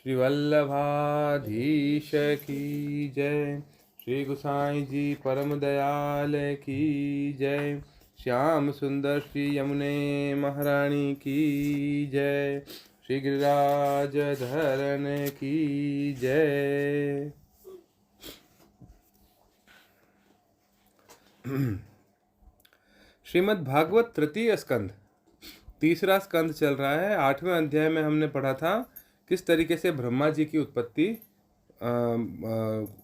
श्री वल्लभाधीश की जय। श्री गोसाई जी परम दयाल की जय। श्याम सुंदर श्री यमुने महारानी की जय। श्री गिरिराज धरन की जय। श्रीमद् भागवत तृतीय स्कंद, तीसरा स्कंद चल रहा है। 8वें अध्याय में हमने पढ़ा था किस तरीके से ब्रह्मा जी की उत्पत्ति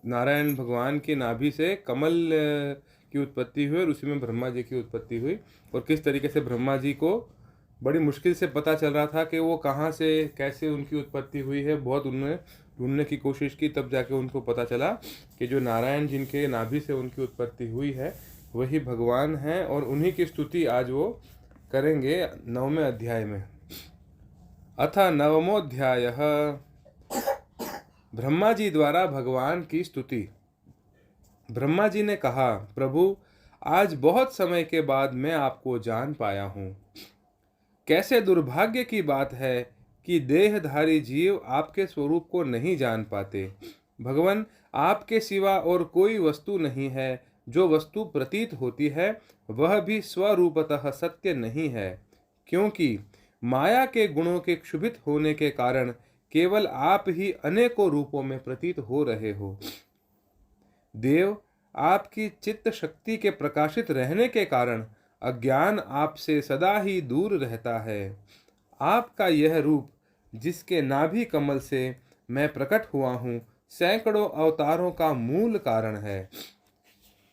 नारायण भगवान की नाभि से कमल की उत्पत्ति हुई और उसी में ब्रह्मा जी की उत्पत्ति हुई, और किस तरीके से ब्रह्मा जी को बड़ी मुश्किल से पता चल रहा था कि वो कहाँ से कैसे उनकी उत्पत्ति हुई है। बहुत उन्होंने ढूंढने की कोशिश की, तब जाके उनको पता चला कि जो नारायण जिनके नाभि से उनकी उत्पत्ति हुई है वही भगवान हैं, और उन्हीं की स्तुति आज वो करेंगे 9वें अध्याय में। अथ नवमोऽध्यायः, ब्रह्मा जी द्वारा भगवान की स्तुति। ब्रह्मा जी ने कहा, प्रभु आज बहुत समय के बाद मैं आपको जान पाया हूँ। कैसे दुर्भाग्य की बात है कि देहधारी जीव आपके स्वरूप को नहीं जान पाते। भगवान, आपके सिवा और कोई वस्तु नहीं है। जो वस्तु प्रतीत होती है वह भी स्वरूपतः सत्य नहीं है, क्योंकि माया के गुणों के क्षुभित होने के कारण केवल आप ही अनेकों रूपों में प्रतीत हो रहे हो। देव, आपकी चित्त शक्ति के प्रकाशित रहने के कारण अज्ञान आपसे सदा ही दूर रहता है। आपका यह रूप, जिसके नाभि कमल से मैं प्रकट हुआ हूँ, सैकड़ों अवतारों का मूल कारण है।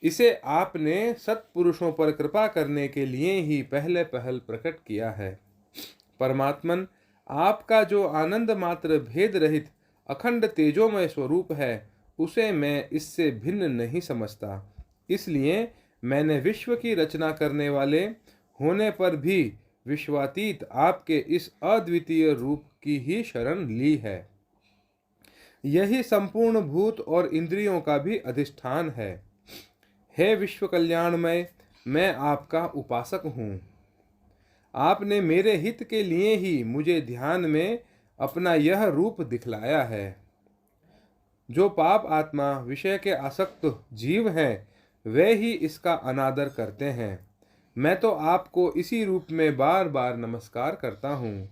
इसे आपने सत्पुरुषों पर कृपा करने के लिए ही पहले पहल प्रकट किया है। परमात्मन, आपका जो आनंद मात्र भेद रहित अखंड तेजोमय स्वरूप है, उसे मैं इससे भिन्न नहीं समझता। इसलिए मैंने विश्व की रचना करने वाले होने पर भी विश्वातीत आपके इस अद्वितीय रूप की ही शरण ली है। यही संपूर्ण भूत और इंद्रियों का भी अधिष्ठान है। हे विश्व कल्याणमय, मैं आपका उपासक हूँ। आपने मेरे हित के लिए ही मुझे ध्यान में अपना यह रूप दिखलाया है। जो पाप आत्मा विषय के आसक्त जीव हैं, वे ही इसका अनादर करते हैं। मैं तो आपको इसी रूप में बार बार नमस्कार करता हूँ।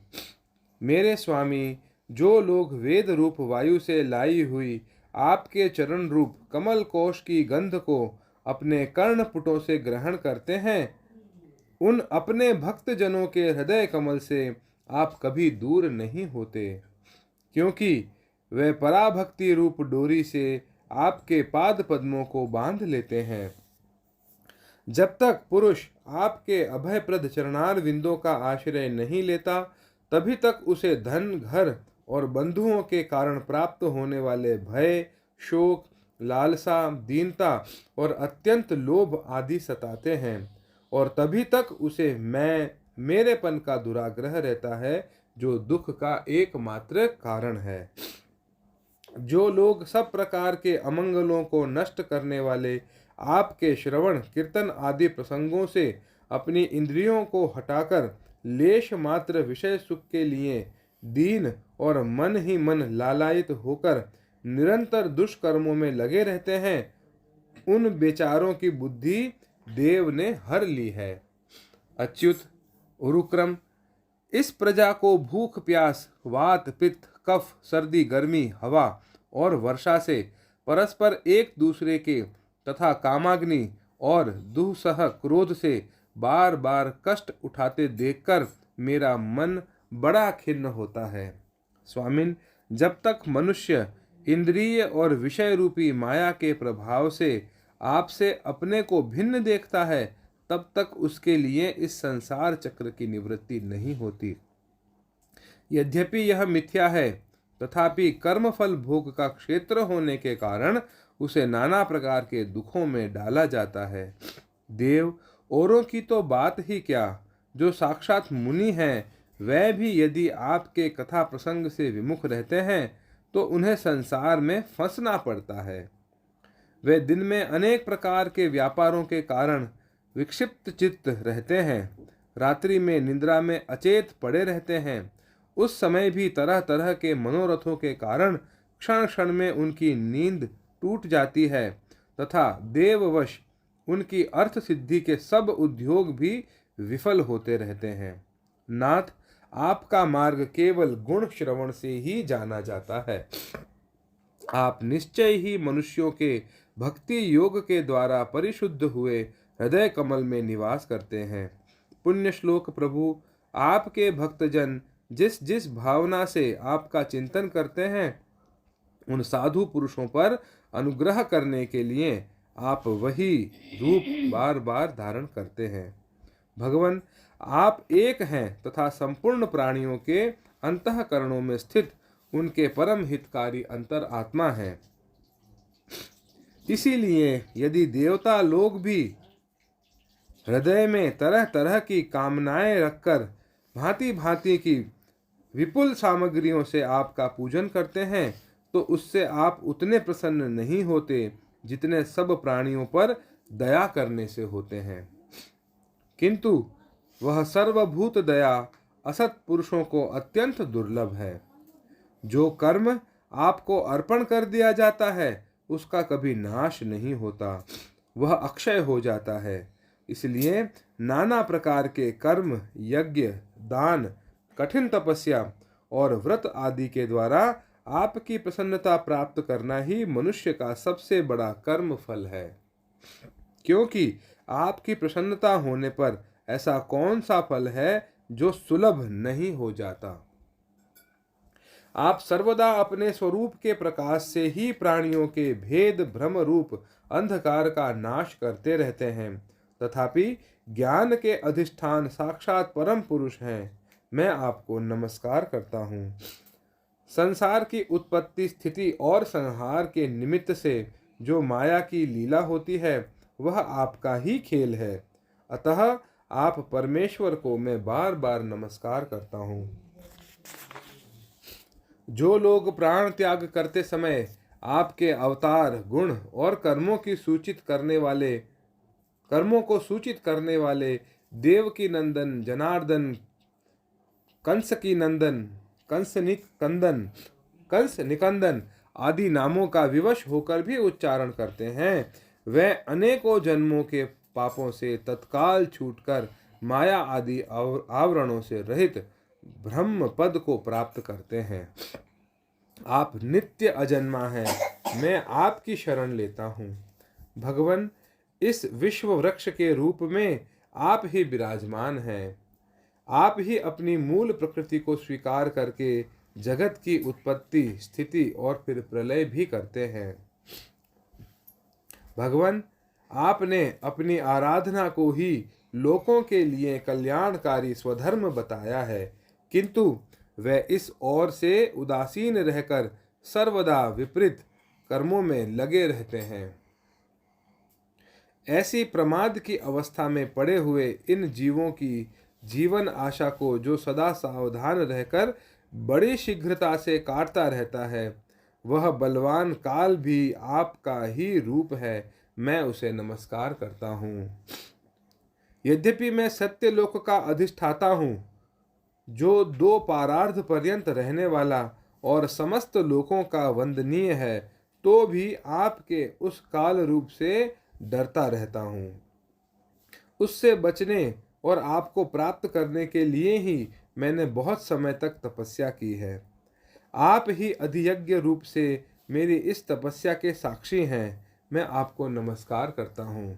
मेरे स्वामी, जो लोग वेद रूप वायु से लाई हुई आपके चरण रूप कमल कोश की गंध को अपने कर्णपुटों से ग्रहण करते हैं, उन अपने भक्त जनों के हृदय कमल से आप कभी दूर नहीं होते, क्योंकि वे पराभक्ति रूप डोरी से आपके पाद पद्मों को बांध लेते हैं। जब तक पुरुष आपके अभयप्रद चरणार विंदों का आश्रय नहीं लेता, तभी तक उसे धन, घर और बंधुओं के कारण प्राप्त होने वाले भय, शोक, लालसा, दीनता और अत्यंत लोभ आदि सताते हैं, और तभी तक उसे मैं, मेरेपन का दुराग्रह रहता है, जो दुख का एकमात्र कारण है। जो लोग सब प्रकार के अमंगलों को नष्ट करने वाले आपके श्रवण, कीर्तन आदि प्रसंगों से अपनी इंद्रियों को हटाकर लेश मात्र विषय सुख के लिए दीन और मन ही मन लालायित होकर निरंतर दुष्कर्मों में लगे रहते हैं, उन बेचारों की बुद्धि देव ने हर ली है। अच्युत, उरुक्रम, इस प्रजा को भूख प्यास, वात पित्त, कफ, सर्दी गर्मी, हवा और वर्षा से परस्पर एक दूसरे के तथा कामाग्नि और दुःसह क्रोध से बार बार कष्ट उठाते देखकर मेरा मन बड़ा खिन्न होता है। स्वामिन, जब तक मनुष्य इंद्रिय और विषय रूपी माया के प्रभाव से आपसे अपने को भिन्न देखता है, तब तक उसके लिए इस संसार चक्र की निवृत्ति नहीं होती। यद्यपि यह मिथ्या है, तथापि कर्मफल भोग का क्षेत्र होने के कारण उसे नाना प्रकार के दुखों में डाला जाता है। देव, औरों की तो बात ही क्या, जो साक्षात मुनि हैं, वह भी यदि आपके कथा प्रसंग से विमुख रहते हैं तो उन्हें संसार में फंसना पड़ता है। वे दिन में अनेक प्रकार के व्यापारों के कारण विक्षिप्त चित्त रहते हैं, रात्रि में निद्रा में अचेत पड़े रहते हैं उस समय भी तरह तरह के मनोरथों के कारण क्षण क्षण में उनकी नींद टूट जाती है तथा देववश उनकी अर्थ सिद्धि के सब उद्योग भी विफल होते रहते हैं। नाथ, आपका मार्ग केवल गुण श्रवण से ही जाना जाता है। आप निश्चय ही मनुष्यों के भक्ति योग के द्वारा परिशुद्ध हुए हृदय कमल में निवास करते हैं। पुण्य श्लोक प्रभु, आपके भक्तजन जिस जिस भावना से आपका चिंतन करते हैं, उन साधु पुरुषों पर अनुग्रह करने के लिए आप वही रूप बार बार धारण करते हैं। भगवान, आप एक हैं तथा संपूर्ण प्राणियों के अंतःकरणों में स्थित उनके परम हितकारी अंतर आत्मा हैं। इसीलिए यदि देवता लोग भी हृदय में तरह तरह की कामनाएं रखकर भांति भांति की विपुल सामग्रियों से आपका पूजन करते हैं, तो उससे आप उतने प्रसन्न नहीं होते जितने सब प्राणियों पर दया करने से होते हैं। किंतु वह सर्वभूत दया असत पुरुषों को अत्यंत दुर्लभ है। जो कर्म आपको अर्पण कर दिया जाता है उसका कभी नाश नहीं होता, वह अक्षय हो जाता है। इसलिए नाना प्रकार के कर्म, यज्ञ, दान, कठिन तपस्या और व्रत आदि के द्वारा आपकी प्रसन्नता प्राप्त करना ही मनुष्य का सबसे बड़ा कर्म फल है। क्योंकि आपकी प्रसन्नता होने पर ऐसा कौन सा फल है जो सुलभ नहीं हो जाता। आप सर्वदा अपने स्वरूप के प्रकाश से ही प्राणियों के भेद भ्रम रूप अंधकार का नाश करते रहते हैं। तथापि ज्ञान के अधिष्ठान साक्षात परम पुरुष हैं। मैं आपको नमस्कार करता हूँ। संसार की उत्पत्ति, स्थिति और संहार के निमित्त से जो माया की लीला होती है वह आपका ही खेल है। अतः आप परमेश्वर को मैं बार बार नमस्कार करता हूँ। जो लोग प्राण त्याग करते समय आपके अवतार, गुण और कर्मों को सूचित करने वाले देवकी नंदन, जनार्दन, कंस निकंदन आदि नामों का विवश होकर भी उच्चारण करते हैं, वे अनेकों जन्मों के पापों से तत्काल छूटकर माया आदि आवरणों से रहित ब्रह्म पद को प्राप्त करते हैं। आप नित्य अजन्मा हैं, मैं आपकी शरण लेता हूँ। भगवान, इस विश्व वृक्ष के रूप में आप ही विराजमान हैं। आप ही अपनी मूल प्रकृति को स्वीकार करके जगत की उत्पत्ति, स्थिति और फिर प्रलय भी करते हैं। भगवान, आपने अपनी आराधना को ही लोकों के लिए कल्याणकारी स्वधर्म बताया है, किंतु वे इस ओर से उदासीन रहकर सर्वदा विपरीत कर्मों में लगे रहते हैं। ऐसी प्रमाद की अवस्था में पड़े हुए इन जीवों की जीवन आशा को जो सदा सावधान रहकर बड़ी शीघ्रता से काटता रहता है, वह बलवान काल भी आपका ही रूप है। मैं उसे नमस्कार करता हूँ। यद्यपि मैं सत्यलोक का अधिष्ठाता हूँ, जो दो पारार्ध पर्यंत रहने वाला और समस्त लोकों का वंदनीय है, तो भी आपके उस काल रूप से डरता रहता हूँ। उससे बचने और आपको प्राप्त करने के लिए ही मैंने बहुत समय तक तपस्या की है। आप ही अधियज्ञ रूप से मेरी इस तपस्या के साक्षी हैं। मैं आपको नमस्कार करता हूँ।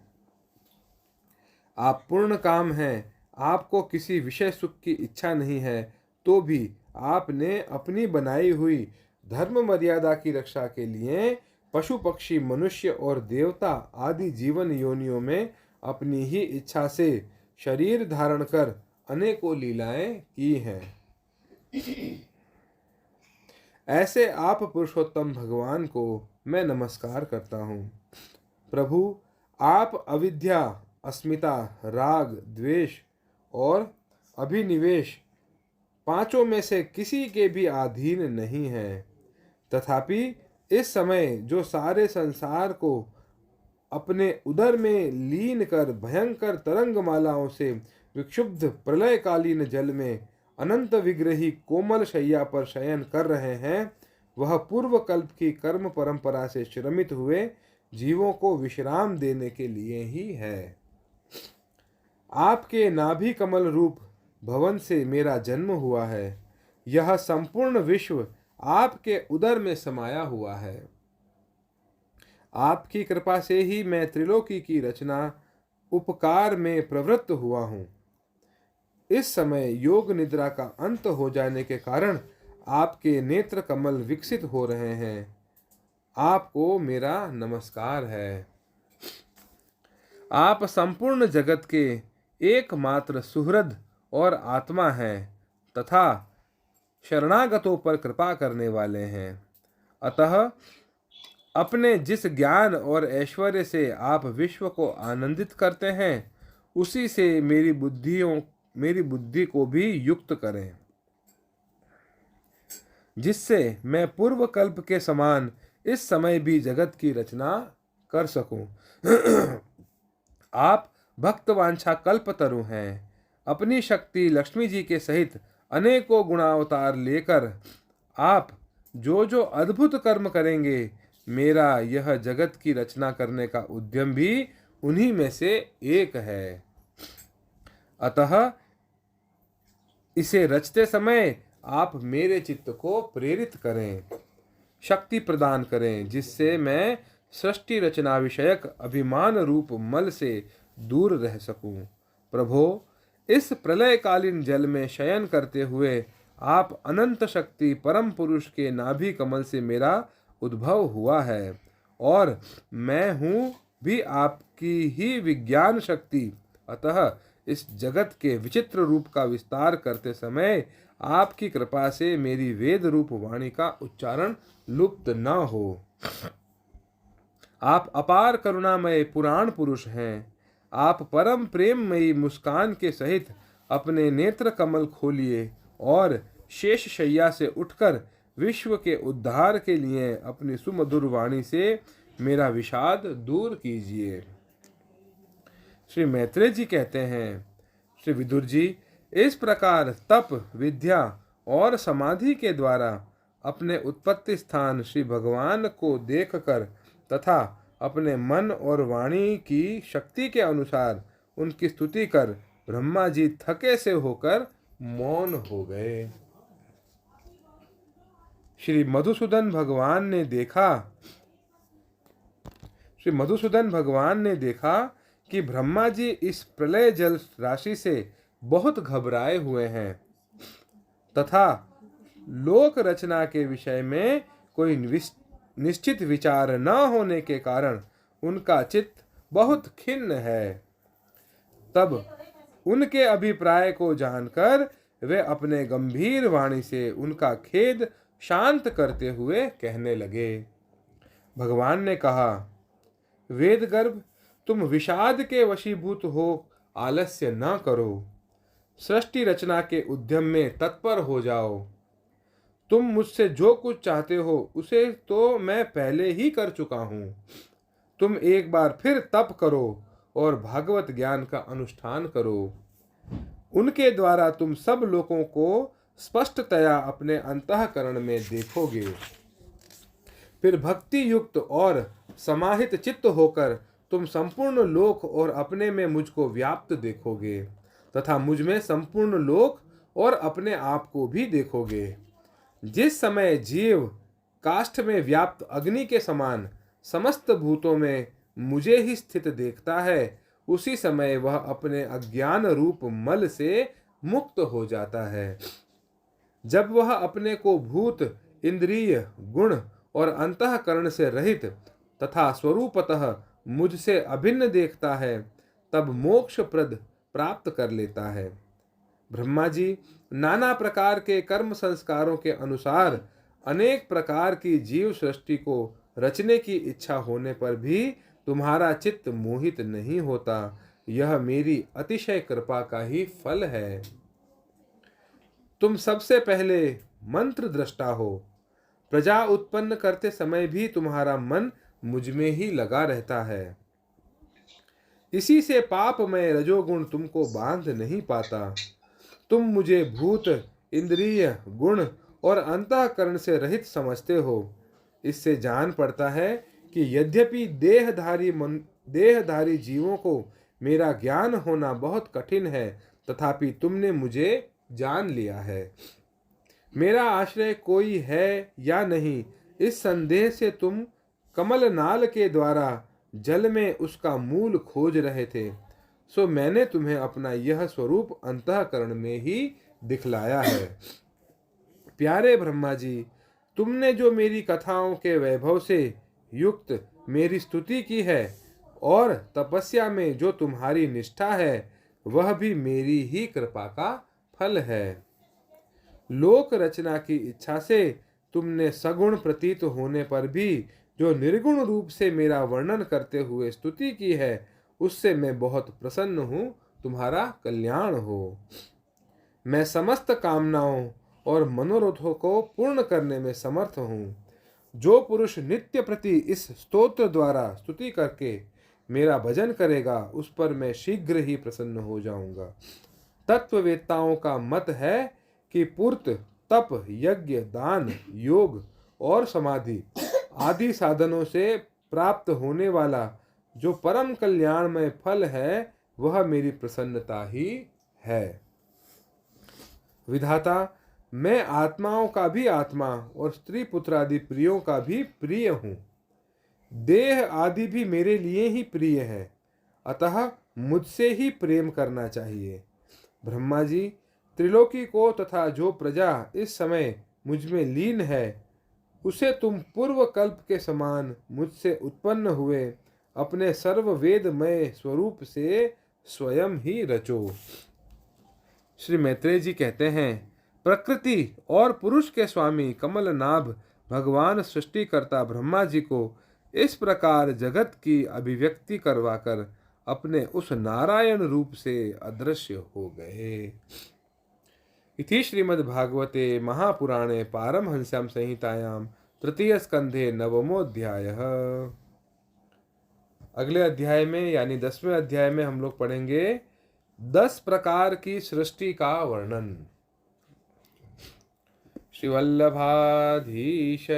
आप पूर्ण काम हैं, आपको किसी विषय सुख की इच्छा नहीं है, तो भी आपने अपनी बनाई हुई धर्म मर्यादा की रक्षा के लिए पशु पक्षी, मनुष्य और देवता आदि जीवन योनियों में अपनी ही इच्छा से शरीर धारण कर अनेकों लीलाएं की हैं। ऐसे आप पुरुषोत्तम भगवान को मैं नमस्कार करता हूँ। प्रभु, आप अविद्या, अस्मिता, राग, द्वेष और अभिनिवेश पांचों में से किसी के भी अधीन नहीं हैं। तथापि इस समय जो सारे संसार को अपने उदर में लीन कर भयंकर तरंग मालाओं से विक्षुब्ध प्रलयकालीन जल में अनंत विग्रही कोमल शैया पर शयन कर रहे हैं, वह पूर्व कल्प की कर्म परंपरा से श्रमित हुए जीवों को विश्राम देने के लिए ही है। आपके नाभि कमल रूप भवन से मेरा जन्म हुआ है। यह संपूर्ण विश्व आपके उदर में समाया हुआ है। आपकी कृपा से ही मैं त्रिलोकी की रचना उपकार में प्रवृत्त हुआ हूँ। इस समय योग निद्रा का अंत हो जाने के कारण आपके नेत्र कमल विकसित हो रहे हैं। आपको मेरा नमस्कार है। आप संपूर्ण जगत के एकमात्र सुहृद और आत्मा हैं तथा शरणागतों पर कृपा करने वाले हैं। अतः अपने जिस ज्ञान और ऐश्वर्य से आप विश्व को आनंदित करते हैं, उसी से मेरी बुद्धि को भी युक्त करें, जिससे मैं पूर्व कल्प के समान इस समय भी जगत की रचना कर सकूं। आप भक्तवांछा कल्पतरु हैं। अपनी शक्ति लक्ष्मी जी के सहित अनेकों गुणावतार लेकर आप जो जो अद्भुत कर्म करेंगे, मेरा यह जगत की रचना करने का उद्यम भी उन्हीं में से एक है। अतः इसे रचते समय आप मेरे चित्त को प्रेरित करें, शक्ति प्रदान करें, जिससे मैं सृष्टि रचना विषयक अभिमान रूप मल से दूर रह सकूं। प्रभो, इस प्रलयकालीन जल में शयन करते हुए आप अनंत शक्ति परम पुरुष के नाभि कमल से मेरा उद्भव हुआ है और मैं हूँ भी आपकी ही विज्ञान शक्ति। अतः इस जगत के विचित्र रूप का विस्तार करते समय आपकी कृपा से मेरी वेद रूप वाणी का उच्चारण लुप्त न हो। आप अपार करुणामय पुराण पुरुष हैं। आप परम प्रेममयी मुस्कान के सहित अपने नेत्र कमल खोलिए और शेष शैया से उठकर विश्व के उद्धार के लिए अपनी सुमधुर वाणी से मेरा विषाद दूर कीजिए। श्री मैत्रेय जी कहते हैं, श्री विदुर जी, इस प्रकार तप, विद्या और समाधि के द्वारा अपने उत्पत्ति स्थान श्री भगवान को देखकर तथा अपने मन और वाणी की शक्ति के अनुसार उनकी स्तुति कर ब्रह्मा जी थके से होकर मौन हो गए। श्री मधुसूदन भगवान ने देखा कि ब्रह्मा जी इस प्रलय जल राशि से बहुत घबराए हुए हैं तथा लोक रचना के विषय में कोई निश्चित विचार न होने के कारण उनका चित्त बहुत खिन्न है। तब उनके अभिप्राय को जानकर वे अपने गंभीर वाणी से उनका खेद शांत करते हुए कहने लगे। भगवान ने कहा, वेदगर्भ, तुम विषाद के वशीभूत हो आलस्य न करो। सृष्टि रचना के उद्यम में तत्पर हो जाओ। तुम मुझसे जो कुछ चाहते हो उसे तो मैं पहले ही कर चुका हूँ। तुम एक बार फिर तप करो और भागवत ज्ञान का अनुष्ठान करो। उनके द्वारा तुम सब लोगों को स्पष्टतया अपने अंतःकरण में देखोगे। फिर भक्ति युक्त और समाहित चित्त होकर तुम संपूर्ण लोक और अपने में मुझको व्याप्त देखोगे तथा मुझ में संपूर्ण लोक और अपने आप को भी देखोगे। जिस समय जीव काष्ठ में व्याप्त अग्नि के समान समस्त भूतों में मुझे ही स्थित देखता है, उसी समय वह अपने अज्ञान रूप मल से मुक्त हो जाता है। जब वह अपने को भूत, इंद्रिय, गुण और अंतःकरण से रहित तथा स्वरूपतः मुझसे अभिन्न देखता है, तब मोक्षप्रद प्राप्त कर लेता है। ब्रह्मा जी, नाना प्रकार के कर्म संस्कारों के अनुसार अनेक प्रकार की जीव सृष्टि को रचने की इच्छा होने पर भी तुम्हारा चित्त मोहित नहीं होता। यह मेरी अतिशय कृपा का ही फल है। तुम सबसे पहले मंत्र दृष्टा हो। प्रजा उत्पन्न करते समय भी तुम्हारा मन मुझ में ही लगा रहता है। इसी से पापमय रजोगुण तुमको बांध नहीं पाता। तुम मुझे भूत, इंद्रिय, गुण और अंतःकरण से रहित समझते हो। इससे जान पड़ता है कि यद्यपि देहधारी जीवों को मेरा ज्ञान होना बहुत कठिन है, तथापि तुमने मुझे जान लिया है। मेरा आश्रय कोई है या नहीं, इस संदेह से तुम कमलनाल के द्वारा जल में उसका मूल खोज रहे थे। सो मैंने तुम्हें अपना यह स्वरूप अंतःकरण में ही दिखलाया है। प्यारे ब्रह्मा जी, तुमने जो मेरी कथाओं के वैभव से युक्त मेरी स्तुति की है और तपस्या में जो तुम्हारी निष्ठा है, वह भी मेरी ही कृपा का फल है। लोक रचना की इच्छा से तुमने सगुण प्रतीत होने पर भी जो निर्गुण रूप से मेरा वर्णन करते हुए स्तुति की है, उससे मैं बहुत प्रसन्न हूँ। तुम्हारा कल्याण हो। मैं समस्त कामनाओं और मनोरथों को पूर्ण करने में समर्थ हूँ। जो पुरुष नित्य प्रति इस स्तोत्र द्वारा स्तुति करके मेरा भजन करेगा, उस पर मैं शीघ्र ही प्रसन्न हो जाऊंगा। तत्ववेत्ताओं का मत है कि पूर्त, तप, यज्ञ, दान, योग और समाधि आदि साधनों से प्राप्त होने वाला जो परम कल्याणमय फल है, वह मेरी प्रसन्नता ही है। विधाता, मैं आत्माओं का भी आत्मा और स्त्री पुत्र आदि प्रियों का भी प्रिय हूँ। देह आदि भी मेरे लिए ही प्रिय है, अतः मुझसे ही प्रेम करना चाहिए। ब्रह्मा जी, त्रिलोकी को तथा जो प्रजा इस समय मुझ में लीन है, उसे तुम पूर्व कल्प के समान मुझसे उत्पन्न हुए अपने सर्ववेदमय स्वरूप से स्वयं ही रचो। श्री मैत्रेय जी कहते हैं, प्रकृति और पुरुष के स्वामी कमलनाभ भगवान सृष्टिकर्ता ब्रह्मा जी को इस प्रकार जगत की अभिव्यक्ति करवाकर अपने उस नारायण रूप से अदृश्य हो गए। इति श्रीमद्भागवते महापुराणे पारमहंस्यां संहितायां तृतीय स्कंधे नवमोऽध्यायः। अगले अध्याय में यानी 10वें अध्याय में हम लोग पढ़ेंगे 10 प्रकार की सृष्टि का वर्णन। श्री वल्लभाधीश